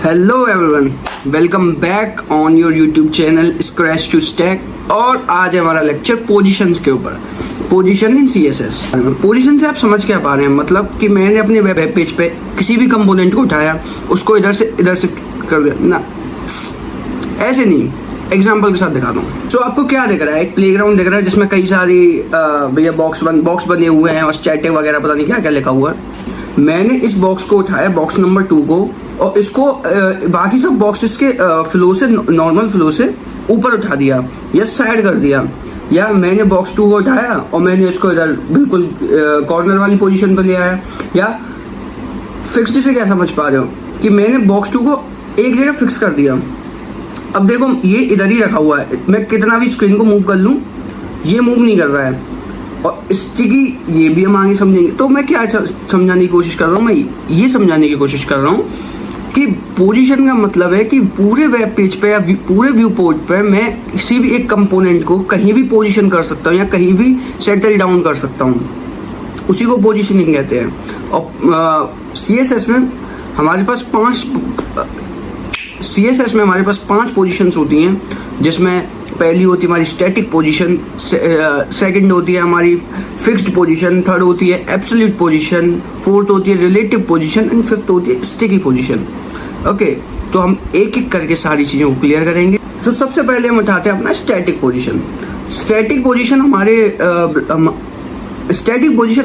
Hello everyone, welcome back on your YouTube channel scratch to stack. और आज है हमारा लेक्चर पोजीशंस के ऊपर, पोजीशन इन सीएसएस। पोजीशन से आप समझ क्या पा रहे हैं, मतलब कि मैंने अपने वेब पेज पे किसी भी कंपोनेंट को उठाया, उसको इधर से कर दिया ना, ऐसे नहीं। एग्जाम्पल के साथ दिखाता हूँ। सो आपको क्या दिख रहा है, एक प्लेग्राउंड दिख रहा है जिसमें कई सारी भैया बॉक्स बने हुए हैं और स्टैटिक वगैरह पता नहीं क्या क्या लिखा हुआ है। मैंने इस बॉक्स को उठाया, बॉक्स नंबर 2 को, और इसको बाकी सब बॉक्सेस के फ्लो से, नॉर्मल फ्लो से ऊपर उठा दिया या साइड कर दिया। या मैंने बॉक्स 2 को उठाया और मैंने इसको इधर बिल्कुल कॉर्नर वाली पोजीशन पर ले आया। या फिक्स्ड से क्या समझ पा रहे हो कि मैंने बॉक्स 2 को एक जगह फिक्स कर दिया। अब देखो ये इधर ही रखा हुआ है, मैं कितना भी स्क्रीन को मूव कर लूँ ये मूव नहीं कर रहा है। और स्टिकी ये भी हम आगे समझेंगे। तो मैं क्या समझाने की कोशिश कर रहा हूँ, मैं ये समझाने की कोशिश कर रहा हूँ कि पोजीशन का मतलब है कि पूरे वेब पेज पे या पूरे व्यू पोर्ट पे मैं किसी भी एक कंपोनेंट को कहीं भी पोजीशन कर सकता हूँ या कहीं भी सेटल डाउन कर सकता हूँ, उसी को पोजीशनिंग कहते हैं। और सीएसएस में हमारे पास पांच पोजीशंस होती हैं, जिसमें पहली होती है हमारी स्टैटिक पोजीशन, सेकंड होती है हमारी फिक्स्ड पोजीशन, थर्ड होती है एब्सोल्यूट पोजीशन, फोर्थ होती है रिलेटिव पोजीशन एंड फिफ्थ होती है स्टिकी पोजीशन। ओके, तो हम एक एक करके सारी चीज़ों को क्लियर करेंगे। तो सबसे पहले हम उठाते हैं अपना स्टैटिक पोजीशन। स्टैटिक पोजीशन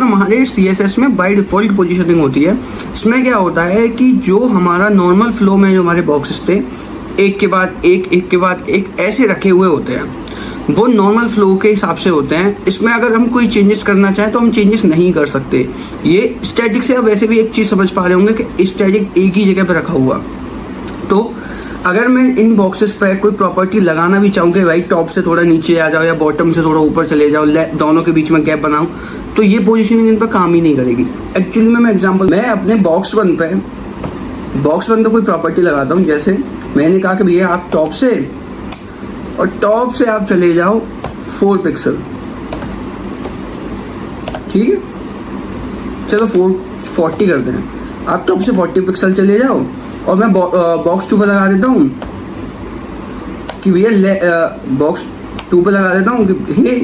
हमारे सीएसएस में बाय डिफॉल्ट पोजीशनिंग होती है। इसमें क्या होता है कि जो हमारा नॉर्मल फ्लो में जो हमारे बॉक्सेस थे, एक के बाद एक ऐसे रखे हुए होते हैं, वो नॉर्मल फ्लो के हिसाब से होते हैं। इसमें अगर हम कोई चेंजेस करना चाहें तो हम चेंजेस नहीं कर सकते। ये स्टैटिक से आप वैसे भी एक चीज़ समझ पा रहे होंगे कि स्टैटिक एक ही जगह पे रखा हुआ। तो अगर मैं इन बॉक्सेस पर कोई प्रॉपर्टी लगाना भी चाहूँ कि भाई टॉप से थोड़ा नीचे आ जाओ या बॉटम से थोड़ा ऊपर चले जाओ, दोनों के बीच में गैप बनाऊँ, तो ये पोजीशनिंग इन पर काम ही नहीं करेगी। एक्चुअली मैं अपने बॉक्स वन पे कोई प्रॉपर्टी लगाता हूँ। जैसे मैंने कहा कि भैया आप टॉप से आप चले जाओ 4 पिक्सल, ठीक है, चलो 440 करते हैं। आप टॉप से 40 पिक्सल चले जाओ और मैं बॉक्स 2 पे लगा देता हूँ कि भैया बॉक्स 2 पे लगा देता हूँ कि हे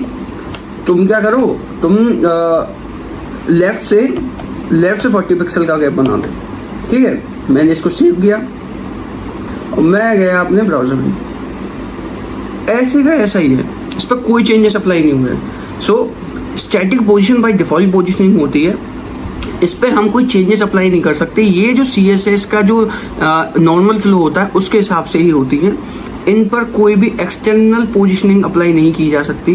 तुम क्या करो, तुम लेफ्ट से 40 पिक्सल का गैप बना दो, ठीक है। मैंने इसको सेव किया और मैं गया अपने ब्राउजर में, ऐसे का ऐसा ही है, इस पर कोई चेंजेस अप्लाई नहीं हुए। So static position by default positioning होती है, इस पर हम कोई चेंजेस अप्लाई नहीं कर सकते। ये जो सीएसएस का जो नॉर्मल फ्लो होता है उसके हिसाब से ही होती है। इन पर कोई भी एक्सटर्नल पोजीशनिंग अप्लाई नहीं की जा सकती,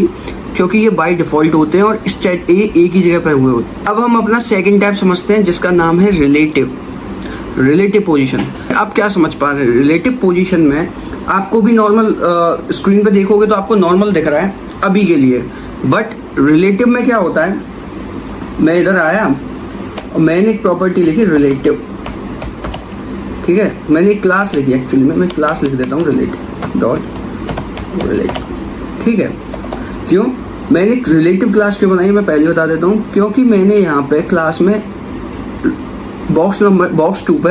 क्योंकि ये बाय डिफॉल्ट होते हैं और एक ही जगह पर हुए होते हैं। अब हम अपना सेकंड टाइप समझते हैं, जिसका नाम है रिलेटिव पोजीशन। आप क्या समझ पा रहे हैं? रिलेटिव पोजीशन में आपको भी नॉर्मल स्क्रीन पे देखोगे तो आपको नॉर्मल दिख रहा है अभी के लिए, बट रिलेटिव में क्या होता है, मैं इधर आया और मैंने एक प्रॉपर्टी लिखी रिलेटिव, ठीक है। मैंने एक क्लास लिखी, एक्चुअली मैं क्लास लिख देता हूँ रिलेटिव, ठीक है। क्यों मैंने एक रिलेटिव क्लास क्यों बनाई, मैं पहले बता देता हूँ। क्योंकि मैंने यहाँ पे क्लास में बॉक्स 2 पे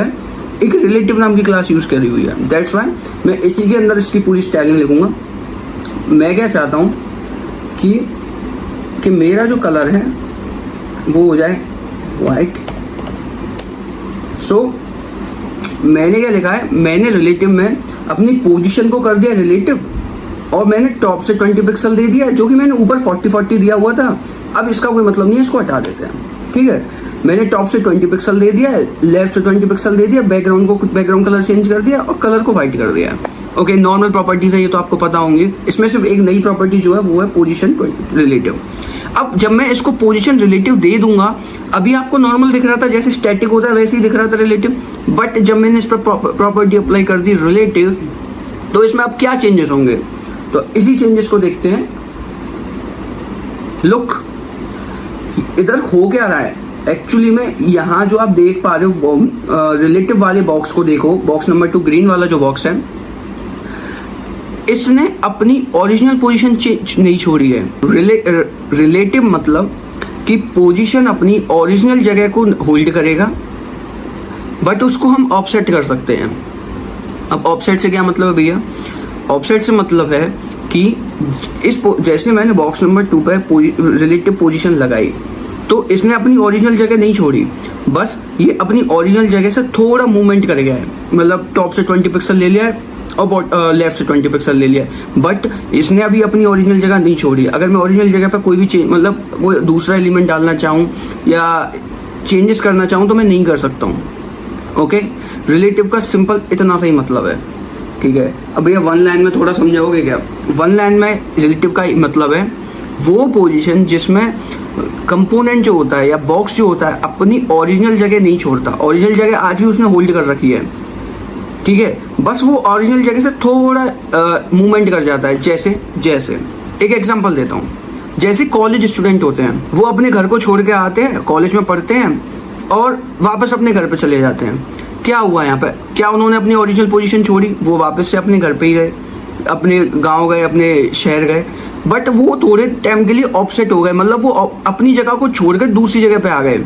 एक रिलेटिव नाम की क्लास यूज करी हुई है। दैट्स वाई मैं इसी के अंदर इसकी पूरी स्टाइलिंग लिखूंगा। मैं क्या चाहता हूँ कि मेरा जो कलर है वो हो जाए वाइट। सो मैंने क्या लिखा है, मैंने रिलेटिव में अपनी पोजीशन को कर दिया रिलेटिव, और मैंने टॉप से 20 पिक्सल दे दिया, जो कि मैंने ऊपर 40 दिया हुआ था। अब इसका कोई मतलब नहीं है, इसको हटा देते हैं, ठीक है। मैंने टॉप से 20 पिक्सल दे दिया, लेफ्ट से 20 पिक्सल दे दिया, बैकग्राउंड कलर चेंज कर दिया और कलर को व्हाइट कर दिया। ओके, नॉर्मल प्रॉपर्टीज है ये तो आपको पता होंगे। इसमें सिर्फ एक नई प्रॉपर्टी जो है वो है पोजीशन रिलेटिव। अब जब मैं इसको पोजीशन रिलेटिव दे दूंगा, अभी आपको नॉर्मल दिख रहा था, जैसे स्टैटिक होता है वैसे ही दिख रहा था रिलेटिव, बट जब मैंने इस पर प्रॉपर्टी अप्लाई कर दी रिलेटिव, तो इसमें अब क्या चेंजेस होंगे, तो इसी चेंजेस को देखते हैं। लुक, इधर हो क्या रहा है एक्चुअली में, यहाँ जो आप देख पा रहे हो रिलेटिव वाले बॉक्स को देखो, बॉक्स नंबर 2 ग्रीन वाला जो बॉक्स है, इसने अपनी ओरिजिनल पोजीशन चेंज नहीं छोड़ी है। रिलेटिव मतलब कि पोजीशन अपनी ओरिजिनल जगह को होल्ड करेगा, बट उसको हम ऑफसेट कर सकते हैं। अब ऑफसेट से क्या मतलब है भैया? ऑफसेट से मतलब है कि जैसे मैंने बॉक्स नंबर 2 पे रिलेटिव पोजीशन लगाई तो इसने अपनी ओरिजिनल जगह नहीं छोड़ी, बस ये अपनी ओरिजिनल जगह से थोड़ा मूवमेंट कर गया है, मतलब टॉप से 20 पिक्सल ले लिया है और लेफ्ट से 20 पिक्सल ले लिया है, बट इसने अभी अपनी ओरिजिनल जगह नहीं छोड़ी। अगर मैं ओरिजिनल जगह पर कोई भी चेंज मतलब कोई दूसरा एलिमेंट डालना चाहूँ या चेंजेस करना चाहूँ तो मैं नहीं कर सकता हूँ। ओके, रिलेटिव का सिंपल इतना सही मतलब है, ठीक है। अब भैया वन लाइन में थोड़ा समझाओगे क्या? वन लाइन में रिलेटिव का मतलब है वो पोजीशन जिसमें कंपोनेंट जो होता है या बॉक्स जो होता है अपनी ओरिजिनल जगह नहीं छोड़ता। ओरिजिनल जगह आज भी उसने होल्ड कर रखी है, ठीक है, बस वो ओरिजिनल जगह से थोड़ा मूवमेंट कर जाता है। जैसे एक एग्जांपल देता हूँ, जैसे कॉलेज स्टूडेंट होते हैं, वो अपने घर को छोड़ के आते हैं, कॉलेज में पढ़ते हैं और वापस अपने घर पे चले जाते हैं। क्या हुआ यहाँ पे? क्या उन्होंने अपनी ओरिजिनल पोजीशन छोड़ी? वो वापस से अपने घर पे ही गए, अपने गांव गए, अपने शहर गए, बट वो थोड़े टाइम के लिए ऑफसेट हो गए, मतलब वो अपनी जगह को छोड़कर दूसरी जगह पे आ गए,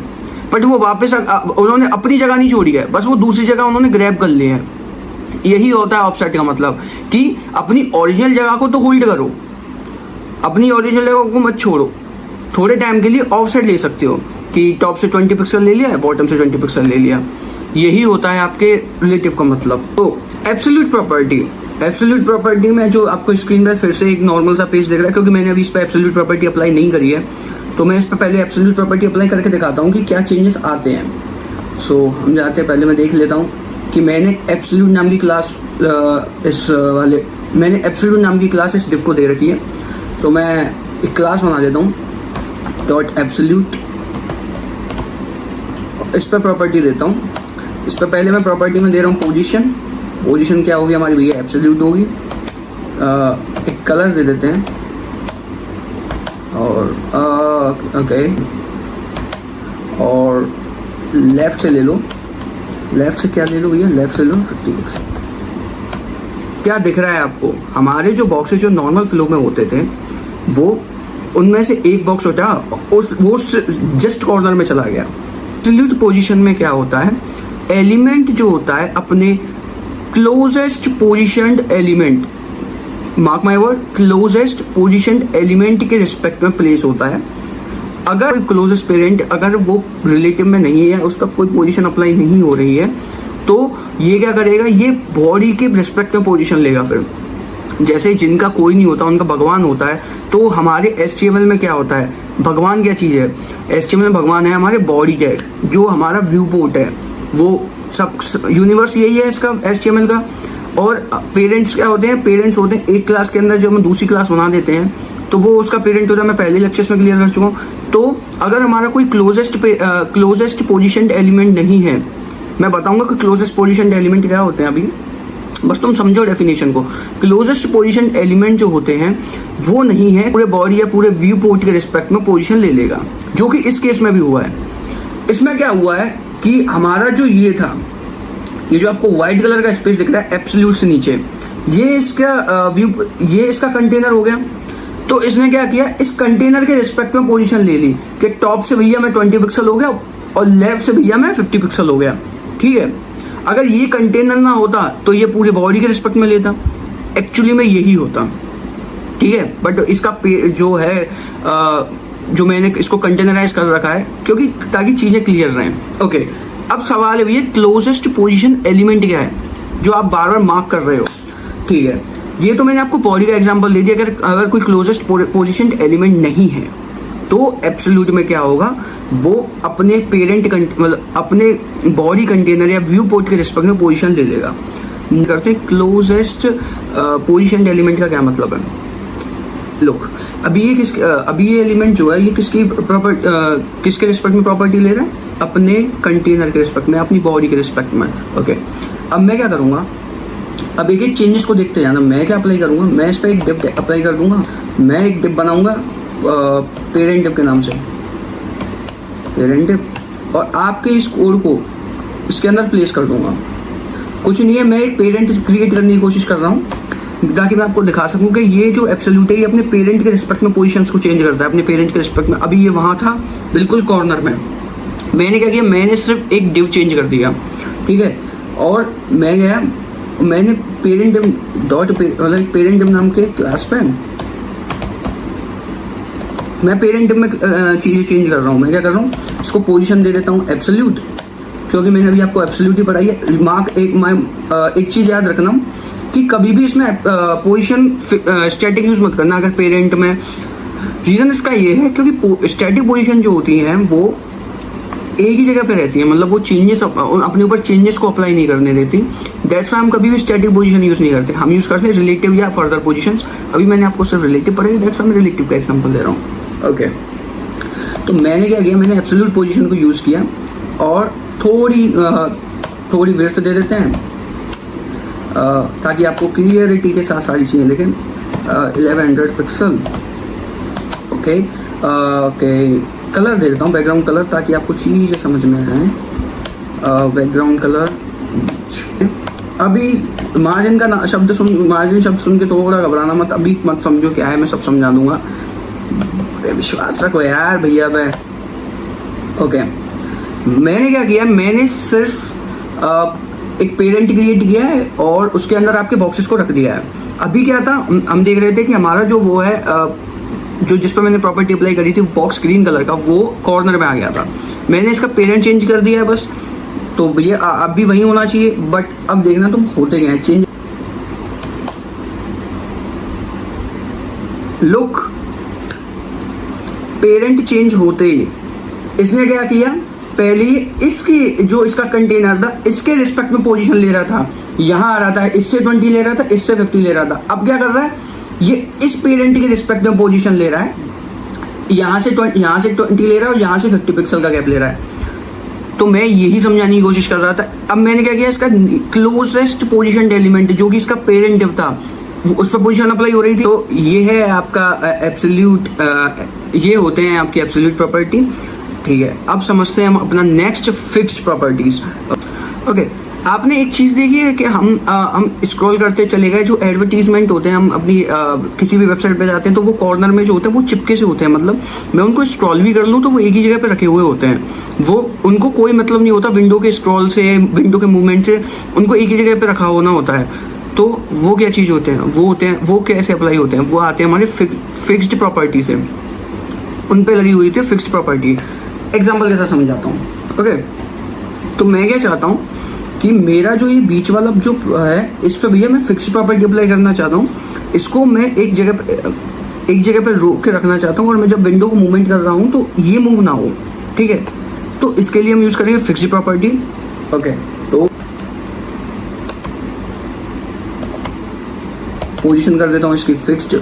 बट वो वापस उन्होंने अपनी जगह नहीं छोड़ी है, बस वो दूसरी जगह उन्होंने ग्रैब कर ली है। यही होता है ऑफसेट का मतलब, कि अपनी ओरिजिनल जगह को तो होल्ड करो, अपनी ओरिजिनल जगह को मत छोड़ो। थोड़े टाइम के लिए ऑफसेट ले सकते हो कि टॉप से 20 पिक्सल ले लिया, बॉटम से 20 पिक्सल ले लिया। यही होता है आपके रिलेटिव का मतलब। तो एब्सोल्यूट प्रॉपर्टी में जो आपको स्क्रीन पर फिर से एक नॉर्मल सा पेज दिख रहा है, क्योंकि मैंने अभी इस पर एब्सोल्यूट प्रॉपर्टी अप्लाई नहीं करी है, तो मैं इस पर पहले एब्सोल्यूट प्रॉपर्टी अप्लाई करके दिखाता हूँ कि क्या चेंजेस आते हैं। सो हम जाते हैं, पहले मैं देख लेता हूँ कि मैंने एब्सोल्यूट नाम की क्लास मैंने एब्सोल्यूट नाम की क्लास इस डिव को दे रखी है। तो मैं एक क्लास बना देता हूँ, डॉट एब्सोल्यूट, इस पर प्रॉपर्टी देता हूँ। इस पर पहले मैं प्रॉपर्टी में दे रहा हूँ पोजीशन क्या होगी हमारी भैया? एब्सोल्यूट होगी। एक कलर दे देते हैं और ओके, और लेफ्ट से ले लो, लेफ्ट से क्या ले लो भैया? लेफ्ट से लो 50। क्या दिख रहा है आपको? हमारे जो बॉक्सेस जो नॉर्मल फ्लो में होते थे, वो उनमें से एक बॉक्स उठा, वो जस्ट कॉर्नर में चला गया। एब्सोल्यूट पोजीशन में क्या होता है? एलिमेंट जो होता है अपने closest positioned element, mark my word, closest positioned element के रिस्पेक्ट में प्लेस होता है। अगर कोई क्लोजेस्ट पेरेंट अगर वो रिलेटिव में नहीं है, उसका कोई पोजीशन अप्लाई नहीं हो रही है, तो ये क्या करेगा? ये बॉडी के रिस्पेक्ट में पोजीशन लेगा। फिर जैसे जिनका कोई नहीं होता उनका भगवान होता है, तो हमारे HTML में क्या होता है? भगवान क्या चीज़ है? HTML में भगवान है हमारे बॉडी टैग, जो हमारा व्यू पोर्ट है, वो सब यूनिवर्स यही है इसका HTML का। और पेरेंट्स क्या होते हैं? पेरेंट्स होते हैं एक क्लास के अंदर जब हम दूसरी क्लास बना देते हैं तो वो उसका पेरेंट होता है। मैं पहले लेक्चर्स में क्लियर कर चुका हूँ। तो अगर हमारा कोई क्लोजेस्ट पोजीशनड एलिमेंट नहीं है, मैं बताऊंगा कि क्लोजेस्ट पोजीशनड एलिमेंट क्या होते हैं अभी, बस तुम समझो डेफिनेशन को। क्लोजेस्ट पोजीशनड एलिमेंट जो होते हैं वो नहीं है, पूरे बॉडी या पूरे व्यू पोर्ट के रिस्पेक्ट में पोजीशन ले लेगा, जो कि इस केस में भी हुआ है। इसमें क्या हुआ है कि हमारा जो ये था, ये जो आपको व्हाइट कलर का स्पेस दिख रहा है एब्सोल्यूट से नीचे, ये इसका कंटेनर हो गया। तो इसने क्या किया? इस कंटेनर के रिस्पेक्ट में पोजीशन ले ली कि टॉप से भैया मैं 20 पिक्सल हो गया और लेफ्ट से भैया मैं 50 पिक्सल हो गया, ठीक है। अगर ये कंटेनर ना होता तो ये पूरे बॉडी के रिस्पेक्ट में लेता, एक्चुअली में यही होता, ठीक है। बट इसका जो है जो मैंने इसको कंटेनराइज कर रखा है, क्योंकि ताकि चीजें क्लियर रहें। ओके, अब सवाल है भैया क्लोजेस्ट पोजीशन एलिमेंट क्या है जो आप बार बार मार्क कर रहे हो, ठीक है। ये तो मैंने आपको बॉडी का एग्जांपल दे दिया। अगर कोई क्लोजेस्ट पोजीशन एलिमेंट नहीं है तो एब्सोल्यूट में क्या होगा? वो अपने पेरेंट मतलब अपने बॉडी कंटेनर या व्यू पोर्ट के रिस्पेक्ट में पोजीशन ले लेगा। करते हैं क्लोजेस्ट पोजीशन एलिमेंट का क्या मतलब है। लुक, अभी ये एलिमेंट जो है ये किसके रिस्पेक्ट में प्रॉपर्टी ले रहा है? अपने कंटेनर के रिस्पेक्ट में, अपनी बॉडी के रिस्पेक्ट में। ओके, अब मैं क्या करूंगा? अब एक चेंजेस को देखते जाना। मैं क्या अप्लाई करूंगा? मैं इस पर एक डिव अप्लाई कर दूंगा। मैं एक डिव बनाऊंगा पेरेंट डिव के नाम से, पेरेंट डिव, और आपके इस कोड को इसके अंदर प्लेस कर दूंगा। कुछ नहीं है, मैं एक पेरेंट क्रिएट करने की कोशिश कर रहा हूँ ताकि मैं आपको दिखा सकूं कि ये जो एब्सोल्यूट है ये अपने पेरेंट के रिस्पेक्ट में पोजीशंस को चेंज करता है, अपने पेरेंट के रिस्पेक्ट में। अभी ये वहाँ था बिल्कुल कॉर्नर में, मैंने क्या किया? मैंने सिर्फ एक डिव चेंज कर दिया, ठीक है। और मैं गया मैंने पेरेंट डिव नाम के क्लास पे मैं पेरेंट डिव में चीज़ें चेंज कर रहा हूँ। मैं क्या कर रहा हूँ, इसको पोजीशन दे देता हूँ एब्सोल्यूट, क्योंकि मैंने अभी आपको एब्सोल्यूट ही पढ़ाई है। रिमार्क एक चीज़ याद रखना कि कभी भी इसमें पोजीशन स्टैटिक यूज मत करना अगर पेरेंट में। रीज़न इसका ये है क्योंकि स्टैटिक पोजीशन जो होती हैं वो एक ही जगह पे रहती है, मतलब वो चेंजेस अपने ऊपर चेंजेस को अप्लाई नहीं करने देती। दैट्स वाई हम कभी भी स्टैटिक पोजीशन यूज नहीं करते, हम यूज करते हैं रिलेटिव या फर्दर पोजीशंस। अभी मैंने आपको सिर्फ रिलेटिव पढ़ाई, दैट्स वाई मैं रिलेटिव का एग्जांपल दे रहा हूँ। ओके, तो मैंने क्या किया, मैंने एब्सोल्यूट पोजीशन को यूज किया और थोड़ी विड्थ दे देते हैं ताकि आपको क्लियरिटी के साथ सारी चीज़ें देखें। 1100 पिक्सल। ओके, कलर दे देता हूँ बैकग्राउंड कलर ताकि आपको चीज़ें समझ में आए। Background colour. अभी मार्जिन का शब्द सुन के थोड़ा घबराना मत, अभी मत समझो क्या है, मैं सब समझा दूंगा, विश्वास रखो यार भैया पे। ओके, मैंने क्या किया, मैंने सिर्फ एक पेरेंट क्रिएट किया है और उसके अंदर आपके बॉक्सेस को रख दिया है। अभी क्या था, हम देख रहे थे कि हमारा जो वो है जो जिस पर मैंने प्रॉपर्टी अप्लाई करी थी बॉक्स ग्रीन कलर का, वो कॉर्नर में आ गया था। मैंने इसका पेरेंट चेंज कर दिया है बस, तो भैया अब भी वही होना चाहिए। बट अब देखना तुम होते गए चेंज। लुक, पेरेंट चेंज होते ही इसने क्या किया, पहले इसकी जो इसका कंटेनर था इसके रिस्पेक्ट में पोजीशन ले रहा था, यहां आ रहा था, इससे 20 ले रहा था, इससे 50 ले रहा था। अब क्या कर रहा है, ये इस पेरेंट के रिस्पेक्ट में पोजीशन ले रहा है, यहां से 20 ले रहा है और यहां से 50 पिक्सल का गैप ले रहा है। तो मैं यही समझाने की कोशिश कर रहा था। अब मैंने क्या किया, इसका क्लोजेस्ट पोजीशन एलिमेंट जो कि इसका पेरेंट था उस पर पोजीशन अप्लाई हो रही थी। तो ये है आपका एब्सोल्यूट, ये होते हैं आपकी एब्सोल्यूट प्रॉपर्टी। ठीक है, अब समझते हैं हम अपना नेक्स्ट फिक्स्ड प्रॉपर्टीज। ओके, आपने एक चीज देखी है कि हम स्क्रॉल करते चले गए, जो एडवर्टीजमेंट होते हैं, हम अपनी किसी भी वेबसाइट पे जाते हैं तो वो कॉर्नर में जो होते हैं वो चिपके से होते हैं, मतलब मैं उनको स्क्रॉल भी कर लूँ तो वो एक ही जगह पे रखे हुए होते हैं, वो उनको कोई मतलब नहीं होता विंडो के स्क्रॉल से, विंडो के मूवमेंट से, उनको एक ही जगह पे रखा होना होता है। तो वो क्या चीज़ होते हैं, वो कैसे अप्लाई होते हैं, वो आते हैं हमारे फिक्स्ड प्रॉपर्टी से, उन पे लगी हुई थी फिक्स्ड प्रॉपर्टी। एग्जाम्पल के साथ समझाता हूँ। ओके, तो मैं क्या चाहता हूँ कि मेरा जो ये बीच वाला जो है इस पे भैया मैं फिक्स्ड प्रॉपर्टी अप्लाई करना चाहता हूँ। इसको मैं एक जगह पे रोक के रखना चाहता हूँ और मैं जब विंडो को मूवमेंट कर रहा हूँ तो ये मूव ना हो। ठीक है, तो इसके लिए हम यूज करेंगे फिक्स्ड प्रॉपर्टी। ओके, तो पोजीशन कर देता हूँ इसकी फिक्स्ड।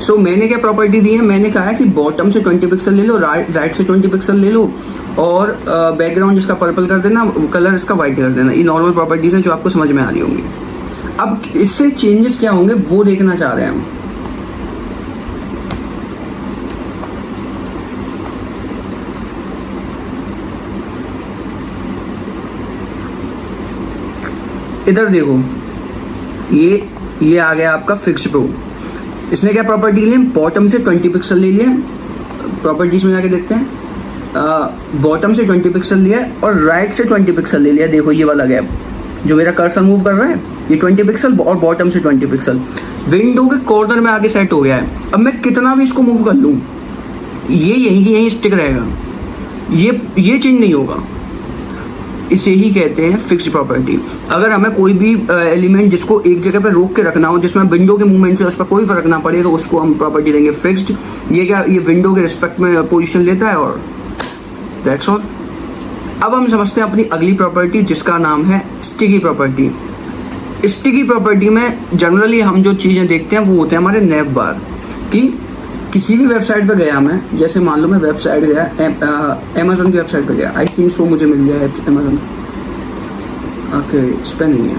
सो मैंने क्या प्रॉपर्टी दी है, मैंने कहा है कि बॉटम से 20 पिक्सल ले लो, राइट से 20 पिक्सल ले लो और बैकग्राउंड इसका पर्पल कर देना, कलर इसका वाइट कर देना। ये नॉर्मल प्रॉपर्टीज हैं जो आपको समझ में आ रही होंगी। अब इससे चेंजेस क्या होंगे वो देखना चाह रहे हैं हम। इधर देखो, ये आ गया आपका फिक्स्ड प्रो। इसने क्या प्रॉपर्टी ली, बॉटम से 20 पिक्सल ले लिया, प्रॉपर्टीज में जाके देखते हैं। बॉटम से 20 पिक्सल लिया और राइट से 20 पिक्सल ले लिया। देखो ये वाला गैप जो मेरा कर्सर मूव कर रहा है, ये 20 पिक्सल और बॉटम से 20 पिक्सल विंडो के कॉर्नर में आके सेट हो गया है। अब मैं कितना भी इसको मूव कर लूँ ये यहीं की यहीं स्टिक रहेगा, ये चेंज नहीं होगा। इसे ही कहते हैं फिक्स्ड प्रॉपर्टी। अगर हमें कोई भी एलिमेंट जिसको एक जगह पे रोक के रखना हो, जिसमें विंडो के मूवमेंट से उस पर कोई फर्क ना पड़े, तो उसको हम प्रॉपर्टी देंगे फिक्स्ड। ये विंडो के रिस्पेक्ट में पोजीशन लेता है और दैट्स ऑल। अब हम समझते हैं अपनी अगली प्रॉपर्टी जिसका नाम है स्टिकी प्रॉपर्टी। स्टिकी प्रॉपर्टी में जनरली हम जो चीज़ें देखते हैं वो होते हैं हमारे नैव बार। कि किसी भी वेबसाइट पे गया मैं, जैसे मान लो मैं वेबसाइट गया, अमेजोन की वेबसाइट पे गया, आई थिंक सो मुझे मिल गया है अमेजोन। ओके, इस पे नहीं है,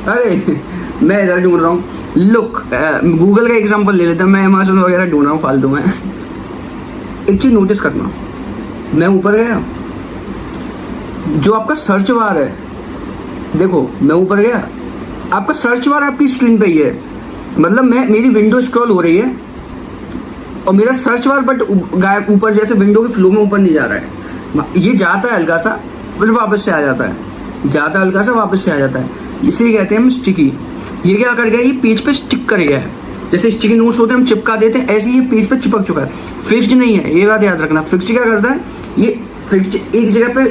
अरे मैं इधर ढूंढ रहा हूँ। लुक, गूगल का एग्जांपल ले लेता हूँ, मैं अमेजोन वगैरह ढूंढ रहा हूँ फालतू में। एक चीज नोटिस करना, मैं ऊपर गया, जो आपका सर्च बार है, देखो मैं ऊपर गया, आपका सर्च बार आपकी स्क्रीन पे ही है। मतलब मेरी विंडो स्क्रॉल हो रही है, और मेरा सर्च बार बट गायब ऊपर जैसे विंडो के फ्लो में ऊपर नहीं जा रहा है, ये जाता है हल्का सा फिर वापस से आ जाता है, जाता है हल्का सा वापस से आ जाता है, इसे कहते हैं हम स्टिकी। ये क्या कर गया, ये पेज पे स्टिक कर गया है, जैसे स्टिकी नोट्स होते हैं हम चिपका देते हैं, ऐसे ये पेज पे चिपक चुका है, फिक्स्ड नहीं है, ये बात याद रखना। फिक्स्ड क्या करता है, ये फिक्स्ड एक जगह पे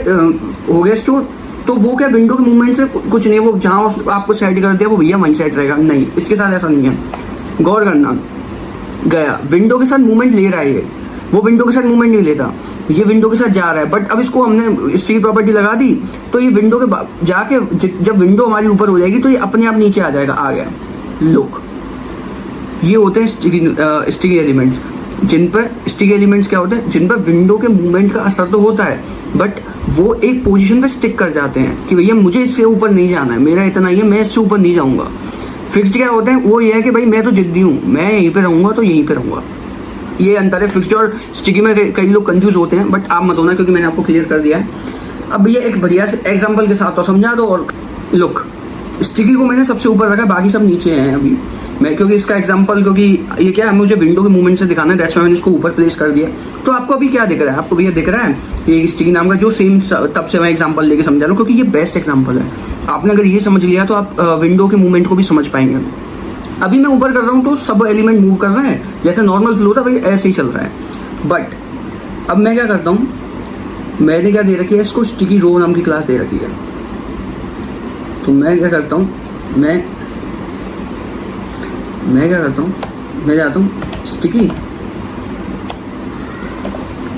हो गया स्टोर, तो वो क्या विंडो के मूवमेंट से कुछ नहीं, वो जहाँ आपको सेट कर दिया वो भैया वहीं सेट रहेगा, नहीं इसके साथ ऐसा नहीं है। गौर करना, गया विंडो के साथ मूवमेंट ले रहा है ये, वो विंडो के साथ मूवमेंट नहीं लेता, ये विंडो के साथ जा रहा है, बट अब इसको हमने स्टिकी प्रॉपर्टी लगा दी तो ये विंडो के जाके जब विंडो हमारी ऊपर हो जाएगी तो ये अपने आप नीचे आ जाएगा, आ गया। लुक, ये होते हैं स्टिकी एलिमेंट्स, जिन पर स्टिकी एलिमेंट्स क्या होते हैं, जिन पर विंडो के मूवमेंट का असर तो होता है बट वो एक पोजीशन पे स्टिक कर जाते हैं कि भैया मुझे इससे ऊपर नहीं जाना है, मेरा इतना ही है, मैं इससे ऊपर नहीं जाऊंगा। फिक्स्ड क्या होते हैं, वो ये है कि भाई मैं तो जिद्दी हूँ, मैं यहीं पे रहूंगा तो यहीं पे रहूंगा। ये अंतर है फिक्स्ड और स्टिकी में। कई लोग कंफ्यूज होते हैं बट आप मत होना क्योंकि मैंने आपको क्लियर कर दिया है। अब ये एक बढ़िया से एग्जांपल के साथ तो समझा दो। और लुक, स्टिकी को मैंने सबसे ऊपर रखा, बाकी सब नीचे हैं अभी मैं, क्योंकि इसका एग्जांपल, क्योंकि ये क्या है मुझे विंडो के मूवमेंट से दिखाना है, दैट्स व्हाई मैंने इसको ऊपर प्लेस कर दिया। तो आपको अभी क्या दिख रहा है, आपको भैया दिख रहा है ये स्टिकी नाम का जो सेम, तब से मैं एग्जांपल लेके समझा रहा हूँ क्योंकि ये बेस्ट एग्जांपल है। आपने अगर ये समझ लिया तो आप विंडो के मूवमेंट को भी समझ पाएंगे। अभी मैं ऊपर कर रहा हूँ तो सब एलिमेंट मूव कर रहे हैं, जैसे नॉर्मल फ्लो था भाई ऐसे ही चल रहा है। बट अब मैं क्या करता हूँ, मैंने क्या दे रखी है, इसको स्टिकी रो नाम की क्लास दे रखी है। तो मैं क्या करता हूँ, मैं क्या करता हूँ, मैं जाता हूँ स्टिकी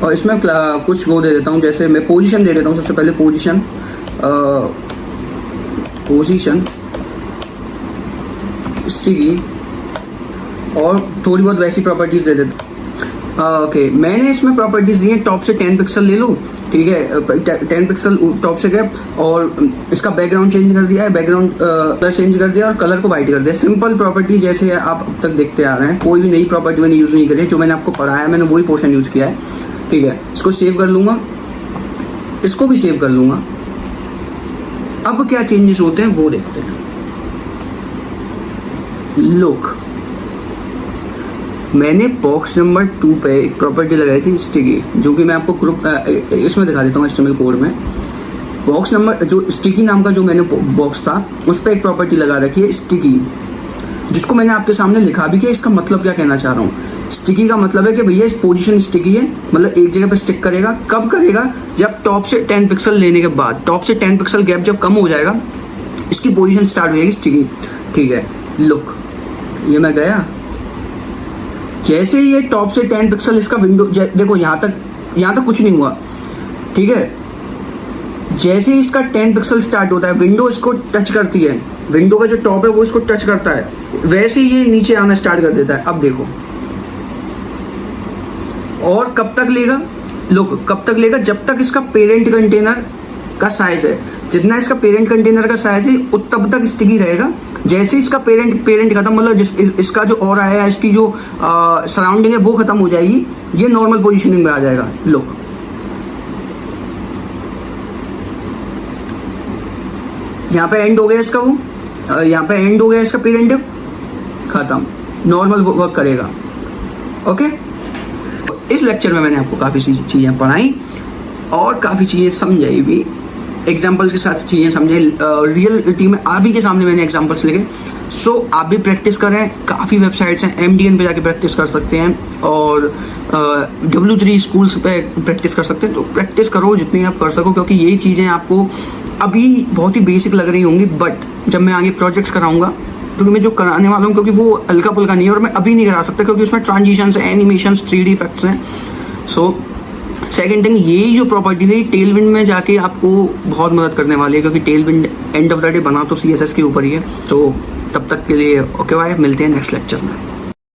और इसमें कुछ वो दे देता हूँ, जैसे मैं पोजीशन दे देता हूँ। सबसे पहले पोजीशन स्टिकी और थोड़ी बहुत वैसी प्रॉपर्टीज दे देता हूँ। ओके, मैंने इसमें प्रॉपर्टीज दी है, टॉप से 10 पिक्सल ले लो, ठीक है, 10 पिक्सल टॉप से गैप, और इसका बैकग्राउंड चेंज कर दिया है, बैकग्राउंड कलर चेंज कर दिया और कलर को वाइट कर दिया। सिंपल प्रॉपर्टी जैसे आप अब तक देखते आ रहे हैं, कोई भी नई प्रॉपर्टी मैंने यूज नहीं करी है, जो मैंने आपको पढ़ाया है मैंने वही पोर्शन यूज किया है, ठीक है। इसको सेव कर लूंगा, इसको भी सेव कर लूंगा। अब क्या चेंजेस होते हैं वो देखते हैं। लुक, मैंने बॉक्स नंबर 2 पे एक प्रॉपर्टी लगाई थी स्टिकी, जो कि मैं आपको ग्रुप इसमें दिखा देता हूँ HTML कोड में। बॉक्स नंबर जो स्टिकी नाम का जो मैंने बॉक्स था उस पर एक प्रॉपर्टी लगा रखी है स्टिकी, जिसको मैंने आपके सामने लिखा भी किया। इसका मतलब क्या कहना चाह रहा हूँ, स्टिकी का मतलब है कि भैया इस पोजीशन स्टिकी है, मतलब एक जगह पे स्टिक करेगा। कब करेगा, जब टॉप से 10 पिक्सल लेने के बाद, टॉप से 10 पिक्सल गैप जब कम हो जाएगा इसकी पोजीशन स्टार्ट हो जाएगी स्टिकी, ठीक है। लुक, ये मैं गया, जैसे ये टॉप से 10 पिक्सल इसका विंडो, देखो यहाँ तक कुछ नहीं हुआ, ठीक है। जैसे ही इसका 10 पिक्सल स्टार्ट होता है, विंडो इसको टच करती है, विंडो का जो टॉप है वो इसको टच करता है, वैसे ही ये नीचे आना स्टार्ट कर देता है। अब देखो, और कब तक लेगा, लोग कब तक लेगा, जब तक इसका पेरेंट कंटेनर का साइज है, जितना इसका पेरेंट कंटेनर का साइज है तब तक स्टिकी रहेगा। जैसे इसका पेरेंट खत्म, मतलब इसका जो और आया, इसकी जो सराउंडिंग है वो खत्म हो जाएगी, ये नॉर्मल पोजीशनिंग में आ जाएगा। लुक, यहाँ पे एंड हो गया इसका, वो यहाँ पे एंड हो गया इसका पेरेंट, खत्म, नॉर्मल वर्क करेगा। ओके, इस लेक्चर में मैंने आपको काफ़ी सी चीज़ें पढ़ाई और काफ़ी चीज़ें समझाई भी, एग्जाम्पल्स के साथ चीज़ें समझाई। रियलिटी में आप ही के सामने मैंने एग्जाम्पल्स लिखे। सो आप भी प्रैक्टिस करें, काफ़ी वेबसाइट्स हैं, MDN पे जाके प्रैक्टिस कर सकते हैं और W3 स्कूल्स पे प्रैक्टिस कर सकते हैं। तो प्रैक्टिस करो जितनी आप कर सको, क्योंकि यही चीज़ें आपको अभी बहुत ही बेसिक लग रही होंगी, बट जब मैं आगे प्रोजेक्ट्स कराऊंगा, क्योंकि मैं जो कराने वाला हूँ, क्योंकि वो हल्का पुल्का नहीं है और मैं अभी नहीं करा सकता क्योंकि उसमें ट्रांजिशंस हैं, एनिमेशंस, 3D इफेक्ट्स हैं। सो सेकेंड थिंग, ये जो प्रॉपर्टी है टेलविंड में जाके आपको बहुत मदद करने वाली है, क्योंकि Tailwind end of the day बना तो CSS के ऊपर ही है। तो तब तक के लिए ओके बाय, मिलते हैं नेक्स्ट लेक्चर में।